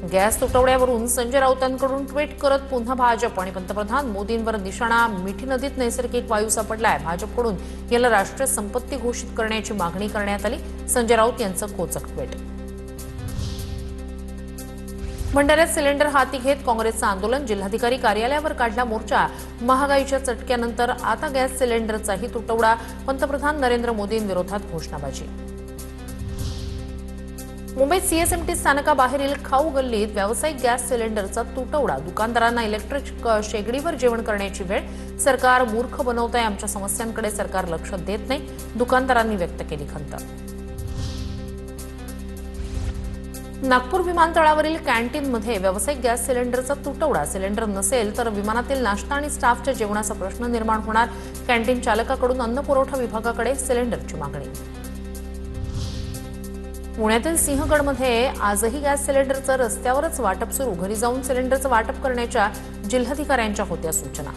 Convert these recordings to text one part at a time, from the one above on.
Gas तुटवड्यावरून Sanjay राऊतांकडून tweet करत पुन्हा भाजप आणि पंतप्रधान मोदींवर निशाणा. मिठी नदीत नैसर्गिक वायू सापडलाय. भाजपकडून याला राष्ट्रीय संपत्ती घोषित करण्याची मागणी करण्यात आली. संजय राऊत यांचं कोचक ट्विट. भंडाऱ्यात सिलेंडर हाती घेत काँग्रेसचं आंदोलन. जिल्हाधिकारी कार्यालयावर काढला मोर्चा. महागाईच्या चटक्यानंतर आता गॅस सिलेंडरचाही तुटवडा. पंतप्रधान नरेंद्र मोदींविरोधात घोषणाबाजी. मुंबईत सीएसएमटी स्थानकाबाहेरील खाऊ गल्लीत व्यावसायिक गॅस सिलेंडरचा तुटवडा. दुकानदारांना इलेक्ट्रिक शेगडीवर जेवण करण्याची वेळ. सरकार मूर्ख बनवत आहे. आमच्या समस्यांकडे सरकार लक्ष देत नाही. दुकानदारांनी व्यक्त केली खंत. नागपूर विमानतळावरील कॅन्टीनमध्ये व्यावसायिक गॅस सिलेंडरचा तुटवडा. सिलेंडर नसेल तर विमानातील नाश्ता आणि स्टाफच्या जेवणाचा प्रश्न निर्माण होणार. कॅन्टीन चालकाकडून अन्न पुरवठा विभागाकडे सिलेंडरची मागणी. पुण्यातील सिंहगडमध्ये आजही गॅस सिलेंडरचं रस्त्यावरच वाटप सुरू. घरी जाऊन सिलेंडरचं वाटप करण्याच्या जिल्हाधिकाऱ्यांच्या होत्या सूचना.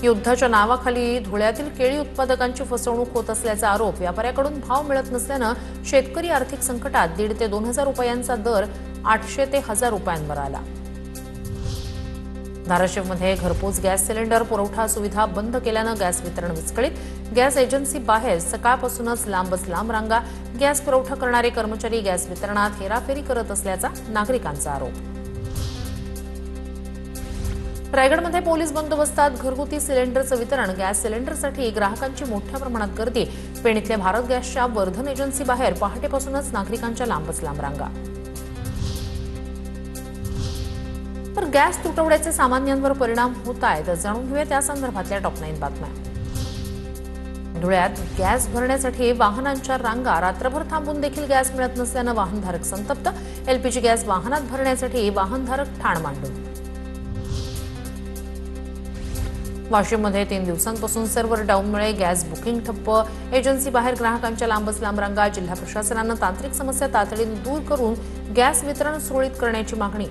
युद्धाच्या नावाखाली धुळ्यातील केळी उत्पादकांची फसवणूक होत असल्याचा आरोप. व्यापाऱ्याकडून भाव मिळत नसल्यानं शेतकरी आर्थिक संकटात. 1,500 ते 2,000 रुपयांचा दर 800 ते 1,000 रुपयांवर आला. धाराशिवमध्ये घरपोच गॅस सिलेंडर पुरवठा सुविधा बंद केल्यानं गॅस वितरण विस्कळीत. गॅस एजन्सी बाहेर सकाळपासूनच लांबच लांब रांगा. गॅस पुरवठा करणारे कर्मचारी गॅस वितरणात हेराफेरी करत असल्याचा नागरिकांचा आरोप. रायगडमध्ये पोलीस बंदोबस्तात घरगुती सिलेंडरचं वितरण. गॅस सिलेंडरसाठी ग्राहकांची मोठ्या प्रमाणात गर्दी. पेणीतल्या भारत गॅसच्या वर्धन एजन्सी बाहेर पहाटेपासूनच नागरिकांच्या लांबच लांब रांगा. तर गॅस तुटवड्याचे सामान्यांवर परिणाम होत आहेत. जाणून घेऊया त्या संदर्भातल्या टॉप 9 बातम्या. धुळ्यात गॅस भरण्यासाठी वाहनांच्या रांगा. रात्रभर थांबून देखील गॅस मिळत नसल्यानं वाहनधारक संतप्त. एलपीजी गॅस वाहनात भरण्यासाठी वाहनधारक ठाण मांडून. वाशिममध्ये 3 दिवसांपासून सर्व्हर डाऊनमुळे गॅस बुकिंग ठप्प. एजन्सी बाहेर ग्राहकांच्या लांबच लांब रांगा. जिल्हा प्रशासनानं तांत्रिक समस्या तातडीने दूर करून गॅस वितरण सुरळीत करण्याची मागणी.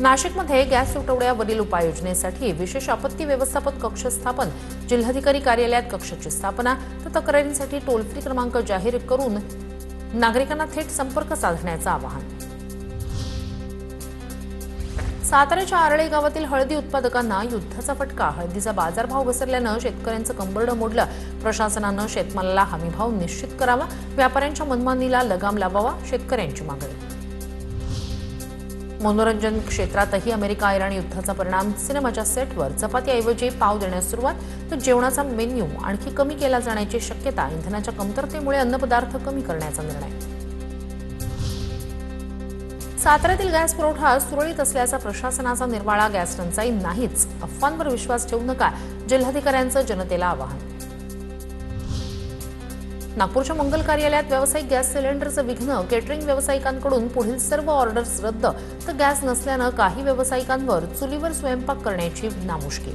नाशिकमध्ये गॅस तुटवड्यावरील उपाययोजनेसाठी विशेष आपत्ती व्यवस्थापन कक्ष स्थापन. जिल्हाधिकारी कार्यालयात कक्षाची स्थापना. तर तक्रारींसाठी टोल फ्री क्रमांक जाहीर करून नागरिकांना थेट संपर्क साधण्याचं आवाहन. साताऱ्याच्या आरळे गावातील हळदी उत्पादकांना युद्धाचा फटका. हळदीचा बाजारभाव घसरल्यानं शेतकऱ्यांचं कंबरडं मोडलं. प्रशासनानं शेतमालाला हमीभाव निश्चित करावा. व्यापाऱ्यांच्या मनमानीला लगाम लावावा. शेतकऱ्यांची मागणी. मनोरंजन क्षेत्रातही अमेरिका इराण युद्धाचा परिणाम. सिनेमाच्या सेटवर चपातीऐवजी पाव देण्यास सुरुवात. तर जेवणाचा मेन्यू आणखी कमी केला जाण्याची शक्यता. इंधनाच्या कमतरतेमुळे अन्नपदार्थ कमी करण्याचा निर्णय. साताऱ्यातील गॅस पुरवठा सुरळीत असल्याचा प्रशासनाचा निर्वाळा. गॅस टंचाई नाहीच. अफवांवर विश्वास ठेवू नका. जिल्हाधिकाऱ्यांचं जनतेला आवाहन. नागपूरच्या मंगल कार्यालयात व्यावसायिक गॅस सिलेंडरचं विघ्न. केटरिंग व्यावसायिकांकडून पुढील सर्व ऑर्डर्स रद्द. तर गॅस नसल्यानं काही व्यावसायिकांवर चुलीवर स्वयंपाक करण्याची नामुष्की.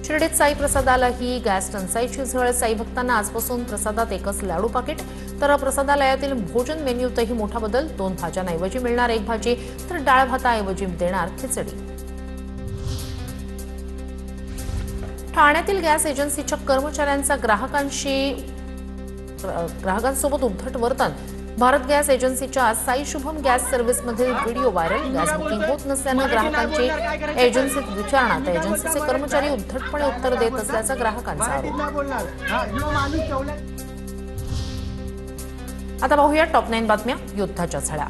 शिर्डीत साई प्रसादालाही गॅस टंचाईची झळ. साई भक्तांना आजपासून प्रसादात एकच लाडू पाकिट. तर प्रसादालयातील भोजन मेन्यूतही मोठा बदल. 2 भाज्यांऐवजी मिळणार 1 भाजी. तर डाळ भाताऐवजी देणार खिचडी. ठाण्यातील गॅस एजन्सीच्या कर्मचाऱ्यांचा ग्राहकांसोबत उद्धट वर्तन. भारत गॅस एजन्सीच्या साई शुभम गॅस सर्व्हिसमधील व्हिडिओ व्हायरल. गॅस बुकिंग होत नसल्यानं ग्राहकांची एजन्सीत विचारणा. तर एजन्सीचे कर्मचारी उद्धटपणे उत्तर देत असल्याचा ग्राहकांचा आरोप. आता पाहूया टॉप 9 बातम्या युद्धाच्या झळा.